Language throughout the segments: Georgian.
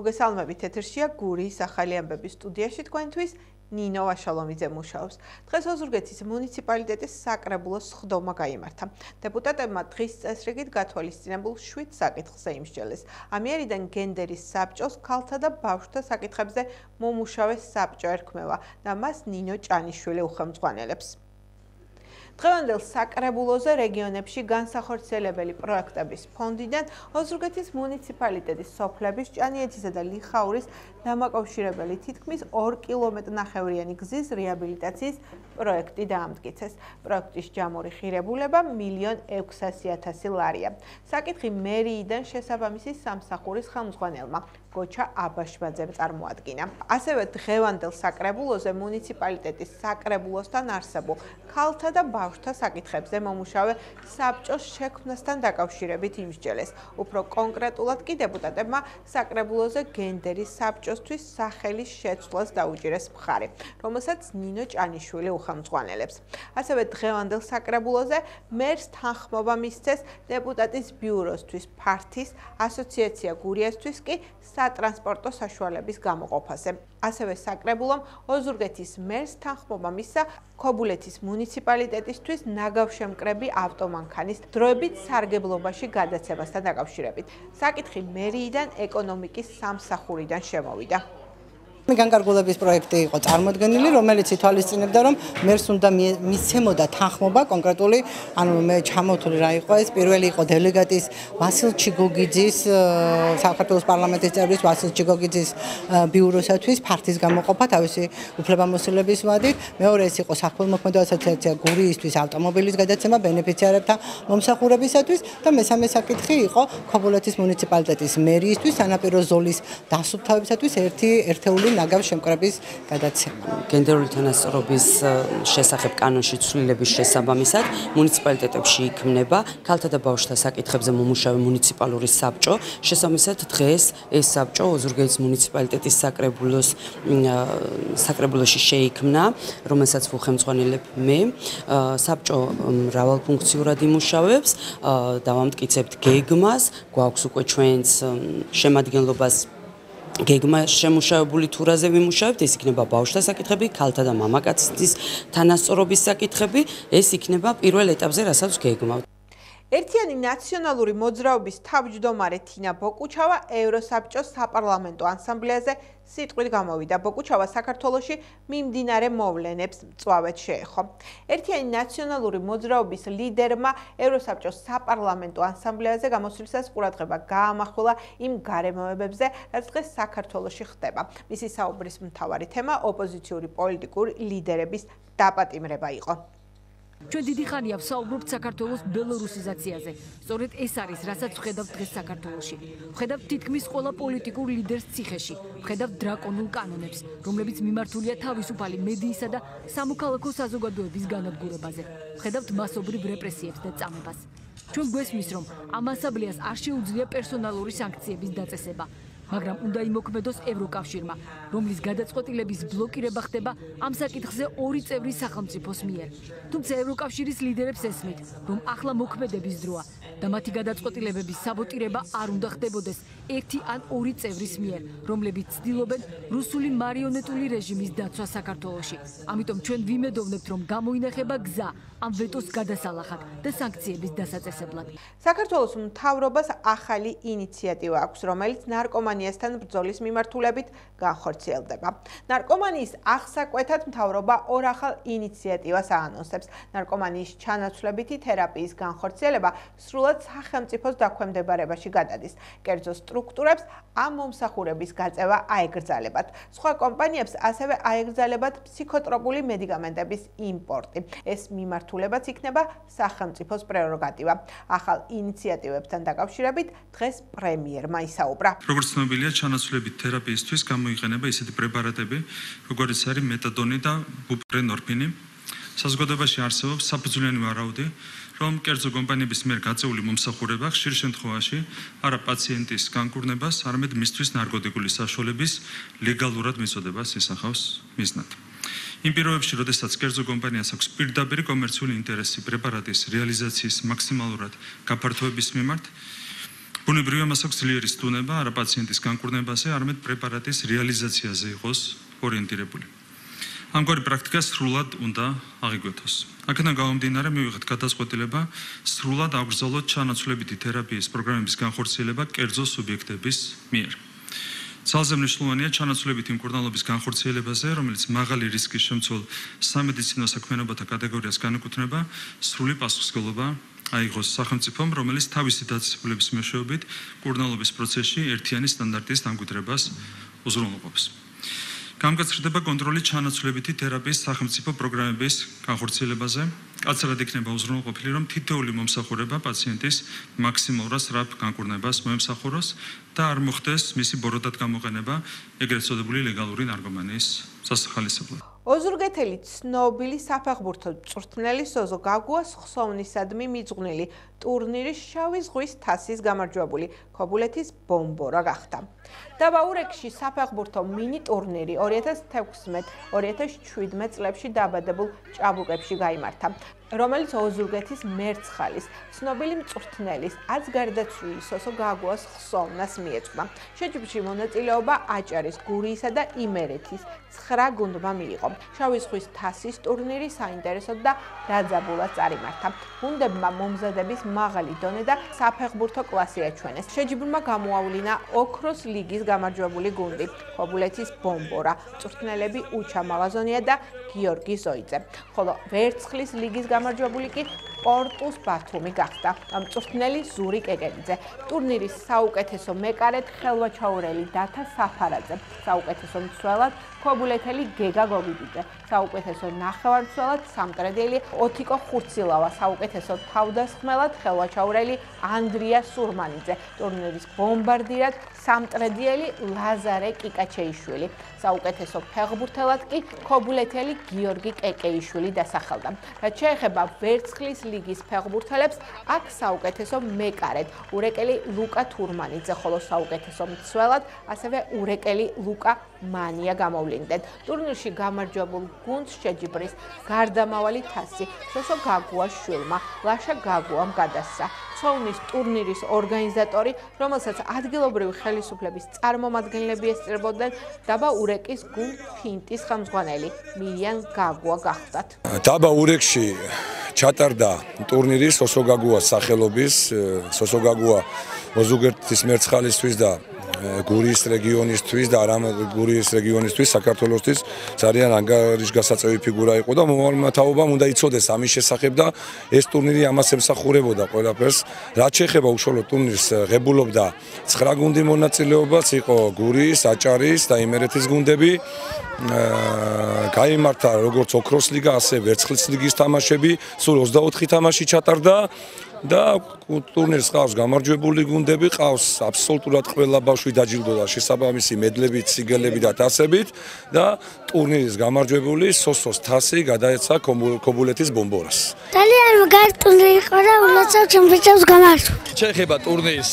მოგესალმებით, ეთერშია გურიის ახალი ამბების სტუდიაში თქვენთვის ნინო ვაშალომიძე მუშაობს. დღეს ოზურგეთის მუნიციპალიტეტის საკრებულოს სხდომა გაიმართა. დეპუტატებმა დღის წესრიგით გათვალისწინებულ 7 საკითხზე იმსჯელეს. ამიერიდან გენდერის საბჭოს ქალთა და ბავშვთა საკითხებზე მომუშავე საბჭო ერქმევა და მას ნინო ჭანიშვილი უხელმძღვანელებს. დღევანდელ საკრებულოზე რეგიონებში განსახორციელებელი პროექტების ფონდიდან ოზურგეთის მუნიციპალიტეტის სოფლების ჭანიეთისა და ლიხაურის დამაკავშირებელი თითქმის 2 კილომეტრნახევრიანი გზის რეაბილიტაციის პროექტი დაამტკიცეს. პროექტის ჯამური ღირებულება 1.600.000 ლარია. საკითხი მერიიდან შესაბამისი სამსახურის ხელმძღვანელმა გოჩა აბაშბაძემ წარმოადგინა. ასევე დღევანდელ საკრებულოზე მუნიციპალიტეტის საკრებულოსთან არსებულ ქალთა და ბავშვთა საკითხებზე მომუშავე საბჭოს შექმნასთან დაკავშირებით იმსჯელეს. უფრო კონკრეტულად კი დეპუტატებმა საკრებულოზე გენდერის საბჭოსთვის სახელის შეცვლას დაუჭირეს მხარი, რომელსაც ნინო ჭანიშვილი უხელმძღვანელებს. ასევე დღევანდელ საკრებულოზე მერს თანხმობა მისცეს დეპუტატის ბიუროსთვის ფართის ასოციაცია გურიასთვის კი სატრანსპორტო საშუალების გამოყოფაზე. ასევე საკრებულომ ოზურგეთის მერს თანხმობა მისცა ქობულეთის მუნიციპალიტეტისთვის ნაგავშემკრები ავტომანქანის დროებით სარგებლობაში გადაცემასთან დაკავშირებით. საკითხი მერიიდან ეკონომიკის სამსახურიდან შემოვიდა. განკარგულების პროექტი იყო წარმოდგენილი, რომელიც ითვალისწინებდა, რომ მერს უნდა მისცემოდა თანხმობა კონკრეტული, ანუ მე ჩამოთვლი რა იყო ეს, პირველი იყო დელეგატის ვასილ ჩიგოგიძის, საქართველოს პარლამენტის წევრის ვასილ ჩიგოგიძის ბიუროსათვის ფართის გამოყოფა თავისი უფლებამოსილების ვადით, მეორე ეს იყო საქველმოქმედო ასოციაცია გურიისთვის ავტომობილის გადაცემა ბენეფიციარებთა მომსახურებისათვის და მესამე საკითხი იყო ქობულეთის მუნიციპალიტეტის მერიისთვის სანაპირო ზოლის დასუფთავებისათვის ერთეული ნაგავშემკრების გადაცემა. გენდერული თანასწორობის შესახებ კანონში ცვლილების შესაბამისად მუნიციპალიტეტებში იქმნება ქალთა და ბავშვთა საკითხებზე მომუშავე მუნიციპალური საბჭო. შესაბამისად დღეს ეს საბჭო ოზურგეთის მუნიციპალიტეტის საკრებულოში შეიქმნა, რომელსაც ვუხელმძღვანელებ მე. საბჭო მრავალფუნქციურად იმუშავებს, დავამტკიცებთ გეგმას, გვაქვს უკვე ჩვენს შემადგენლობას გეგმა შემუშავებული თურაზე ვიმუშავებთ, ეს იქნება ბავშვთა საკითხები, ქალთა და მამაკაცის თანასწორობის საკითხები, ეს იქნება პირველ ეტაპზე, რასაც გეგმავთ. ერთიანი ნაციონალური მოძრაობის თავმჯდომარე თინა ბოკუჩავა ევროსაბჭოს საპარლამენტო ასამბლეაზე სიტყვით გამოვიდა. ბოკუჩავა საქართველოში მიმდინარე მოვლენებს მწვავედ შეეხო. ერთიანი ნაციონალური მოძრაობის ლიდერმა ევროსაბჭოს საპარლამენტო ასამბლეაზე გამოსვლისას ყურადღება გაამახვილა იმ გარემოებებზე, რაც დღეს საქართველოში ხდება. მისი საუბრის მთავარი თემა ოპოზიციური პოლიტიკური ლიდერების დაპატიმრება იყო. ჩვენ დიდი ხანია ვსაუბრობთ საქართველოს ბელორუსიზაციაზე. სწორედ ეს არის, რასაც ვხედავთ დღეს საქართველოში. ვხედავთ თითქმის ყველა პოლიტიკურ ლიდერს ციხეში. ვხედავთ დრაკონულ კანონებს, რომლებიც მიმართულია თავისუფალი მედიისა და სამოქალაქო საზოგადოების განადგურებაზე. ვხედავთ მასობრივ რეპრესიებს და წამებას. ჩვენ გვესმის, რომ ამ ასამბლეას არ შეუძლია პერსონალური სანქციების დაწესება. მაგრამ უნდა იმოქმედოს ევროკავშირმა, რომლის გადაწყვეტილების ბლოკირება ხდება ამ საკითხზე 2 წევრი სახელმწიფოს მიერ. თუმცა ევროკავშირის ლიდერებს ესმით, რომ ახლა მოქმედების დროა და მათი გადაწყვეტილებების საბოტირება არ უნდა ხდებოდეს 1 ან 2 წევრის მიერ, რომლებიც ცდილობენ რუსული მარიონეტული რეჟიმის დაცვა საქართველოში. ამიტომ ჩვენ ვიმედოვნებთ, რომ გამოინახება გზა ამ ვეტოს გადასალახად და სანქციების დასაწესებლად. საქართველოს მთავრობას ახალი ინიციატივა აქვს, რომელიც ნარკომანიასთან ბრძოლის მიმართულებით განხორციელდება. ნარკომანიის აღსაკვეთად მთავრობა 2 ახალ ინიციატივას აანონსებს. ნარკომანიის ჩანაცვლებითი თერაპიის განხორციელება სრულად სახელმწიფოს დაქვემდებარებაში გადადის. კერძო სტრუქტურებს ამ მომსახურების გაწევა აეგრძალებათ. სხვა კომპანიებს ასევე აეგრძალებათ ფსიქოტროპული მედიკამენტების იმპორტი. ეს მიმართულებაც იქნება სახელმწიფოს პრეროგატივა. ახალ ინიციატივებთან დაკავშირებით დღეს პრემიერმა ისაუბრა. როგორც ცნობილია, ჩანაცვლებით თერაპიისთვის გამოიყენება ისეთი პრეპარატები, როგორიც არის მეტადონი და ბუპრენორფინი. საზოგადოებაში არსებობს საფუძვლიანი ვარაუდი, რომ კერძო კომპანიების მიერ გაწეული მომსახურება ხშირ შემთხვევაში არა პაციენტის განკურნებას, არამედ მისთვის ნარკოტიკული საშუალების ლეგალურად მიწოდებას ისახავს მიზნად. იმ პირობებში, როდესაც კერძო კომპანიას აქვს პირდაპირი კომერციული ინტერესი პრეპარატის რეალიზაციის მაქსიმალურად გაფართოების მიმართ, ბუნებრივია მას აქვს ძლიერი სტუნება არა პაციენტის განკურნებაზე, არამედ პრეპარატის რეალიზაციაზე იყოს ორიენტირებული. ამგვარი პრაქტიკა სრულად უნდა აღიკვეთოს. აქედან გამომდინარე მივიღეთ გადაწყვეტილება სრულად აგრძელოთ ჩანაცვლებითი თერაპიის პროგრამების განხორციელება კერძო სუბიექტების მიერ. ძალზე მნიშვნელოვანია ჩანაცვლებითი მკურნალობის განხორციელებაზე, რომელიც მაღალი რისკის შემცველ სამედიცინო საქმიანობათა კატეგორიას განეკუთვნება, სრული პასუხისმგებლობა აიღოს სახელმწიფომ, რომელიც თავისი დაწესებულების მეშვეობით მკურნალობის პროცესში ერთიანი სტანდარტის დამკვიდრებას უზრუნველყოფს. გამგაცრდება კონტროლი ჩანაცვლებითი თერაპიის სახელმწიფო პროგრამების განხორციელებაზე. კაცრად იქნება უზრუნველყოფილი, რომ თითოეული მომსახურება პაციენტის მაქსიმალურად სწრაფ განკურნებას მოემსახუროს და არ მოხდეს მისი ბოროტად გამოყენება ეგრეთ წოდებული ლეგალური ნარკომანიის სასახალისებლად. ოზურგეთელი ცნობილი საფეხბურთო მწვრთნელი სოზო გაგუას ხსოვნისადმი მიძღვნილი ტურნირის შავი ზღვის თასის გამარჯვებული ქობულეთის ბომბორა გახდა. დაბაურეკში საფეხბურთო მინი ტურნირი 2016-2017 წლებში დაბადებულ ჭაბუკებში გაიმართა, რომელიც ოზურგეთის მერცხალის ცნობილი მწვრთნელის აცგარდაცვლილი სოსო გაგუას ხსოვნას მიეძღვნა. შეჯიბრში მონაწილეობა აჭარის, გურიისა და იმერეთის 9 გუნდმა მიიღო. შავი ზღვის თასის ტურნირი საინტერესოდ და დაძაბულად წარიმართა. გუნდებმა მომზადების მაღალი დონე და საფეხბურთო კლასი აჩვენეს. შეჯიბრმა გამოავლინა ოქროს ლიგის გამარჯვებული გუნდი, ქობულეთის ბომბორა, მწვრთნელები უჩა მალაზონია და გიორგი ზოიძე, ხოლო ვერცხლის ლიგის გამარჯვებული კი პორტუს ბათუმი გახდა. მწვრთნელი ზური კეკელიძე. ტურნირის საუკეთესო მეკარედ ხელვაჩაურელი დათა საფარაძე, საუკეთესო მცველად ქობულეთელი გეგა გოგიდიძე, საუკეთესო ნახევარმცველად სამტრედელი ოთიკო ხურცილავა, საუკეთესო თავდასხმელად ხელვაჩაურელი ანდრია სურმანიძე, ტურნირის ბომბარდირად სამტრედიელი ლაზარე კიკაჩეიშვილი, საუკეთესო ფეხბურთელად კი ქობულეთელი გიორგი კეკეიშვილი დასახელდა. რაც შეეხება ვერცხლის ლიგის ფეხბურთელებს, აქ საუკეთესო მეკარედ ურეკელი ლუკა თურმანიძე, ხოლო საუკეთესო მცველად ასევე ურეკელი ლუკა მანია გამოვლინდნენ. ტურნირში გამარჯვებულ გუნდს შეჯიბრის გარდამავალი თასი სოსო გაგუას შვილმა ლაშა გაგუამ გადასცა. ცხოვნის ტურნირის ორგანიზატორი, რომელსაც ადგილობრივი ხელისუფლების წარმომადგენლები ესწრებოდნენ, დაბა ურეკის გუნდ ფინტის ხელმძღვანელი მირიან გაგუა გახდათ. დაბა ურეკში ჩატარდა ტურნირი სოსო გაგუას სახელობის, სოსო გაგუა ოზურგეთის მერცხალისთვის და გურიის რეგიონისთვის და არამედ გურიის რეგიონისთვის, საქართველოსთვის ძალიან ანგარიშგასაწევი ფიგურა იყო და მომავალმა თაობამ უნდა იცოდეს ამის შესახებ და ეს ტურნირი ამას ემსახურებოდა ყველაფერს. რაც შეეხება უშუალოდ ტურნირს, ღებულობდა 9 გუნდი მონაწილეობას, იყო გურიის, აჭარის და იმერეთის გუნდები. გაიმართა როგორც ოქროს ლიგა, ასე ვერცხლის ლიგის თამაშები, სულ 24 თამაში ჩატარდა. და ტურნირს ყავს გამარჯვებული გუნდები, ყავს აბსოლუტურად ყველა ბავშვი დაჯილდოდა შესაბამისი მედლებით, სიგელებით და თასებით და ტურნირის გამარჯვებული სოსოს თასი გადაეცა ქობულეთის ბომბორას. ძალიან მაგარი ტურნირი იყო და ულოცავ ჩემპიონს გამარჯვე. შეეხება ტურნირის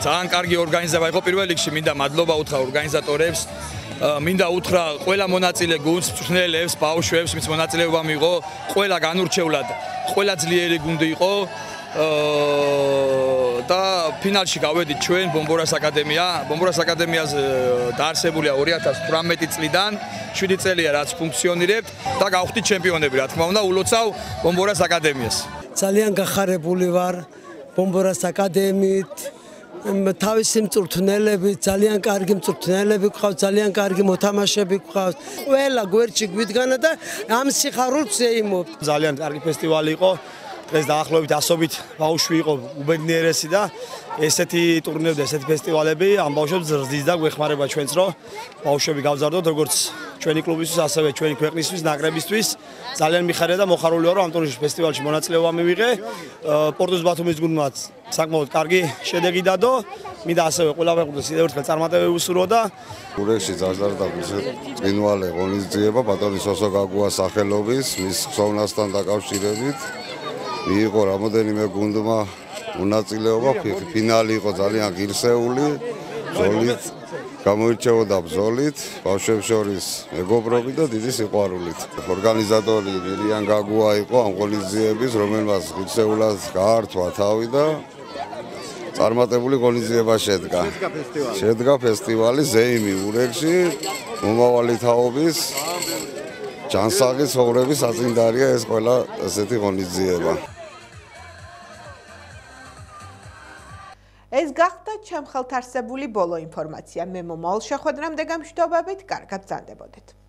ძალიან კარგი ორგანიზება იყო პირველ რიგში, მინდა მადლობა უთხრა ორგანიზატორებს. მინდა უთხრა ყველა მონაწილე გუნდს, მწვრთნელებს, ბავშვებს, ვინც მონაწილეობა მიიღო, ყველა განურჩევლად, ყველა ძლიერი გუნდი იყო და ფინალში გავედით ჩვენ ბომბორას აკადემია. ბომბორას აკადემიაზე დაარსებულია 2018 წლიდან, 7 წელია რაც ფუნქციონირებთ და გავხდით ჩემპიონები, რა თქმა უნდა, ულოცავ ბომბორას აკადემიას. ძალიან გახარებული ვარ ბომბორას აკადემიით. თავისი მწვრთნელები, ძალიან კარგი მწვრთნელები გვყავს, ძალიან კარგი მოთამაშეები გვყავს. ყველა გვერდში გვიდგანა და ამ სიხარულს ეიმობ. ძალიან კარგი ფესტივალი იყო. დღეს დაახლოებით 100-ით ბავშვი იყო უბედნიერესი და ესეთი ტურნირები, ესეთი ფესტივალები ამ ბავშვებს ზრდის და გვეხმარება ჩვენც, რომ ბავშვები გავზარდოთ როგორც ჩვენი კლუბისთვის, ასევე ჩვენი ქვეყნისთვის, ნაკრებისთვის. ძალიან მიხარია და მოხარული ვარ, რომ ამ ტურნირის ფესტივალში მონაწილეობა მივიღე. პორტუს ბათუმის გუნდმა საკმაოდ კარგი შედეგი დადო. მინდა ასევე ყველა ფეხბურთელს კიდევ ერთხელ წარმატებები ვუსურვო და ურეკში დაჟარდა წინვალე ღონისძიება ბატონი სოსო გაგუას სახელობის მის ხსოვნასთან დაკავშირებით. მიიღო რამოდენიმე გუნდმა მონაწილეობა, ფინალი იყო ძალიან ღირსეული, ბრძოლით გამოირჩეოდა ბრძოლით, ბავშვებს შორის მეგობრობით და დიდი სიყვარულით. ორგანიზატორი მირიან გაგუა იყო ამ ღონისძიების, რომელმაც ღირსეულად გაართვა თავი და წარმატებული ღონისძიება შედგა ფესტივალი ზეიმი ურეგში მომავალი თაობის ჯანსაღი ცხოვრების საწინდარია ეს ყველა ესეთი ღონისძიება. ეს გახდა ჩემ ხელთ არსებული ბოლო ინფორმაცია. მე მომავალ შეხვედრამდე გამშვიდობებით, კარგად ბრძანდებოდეთ.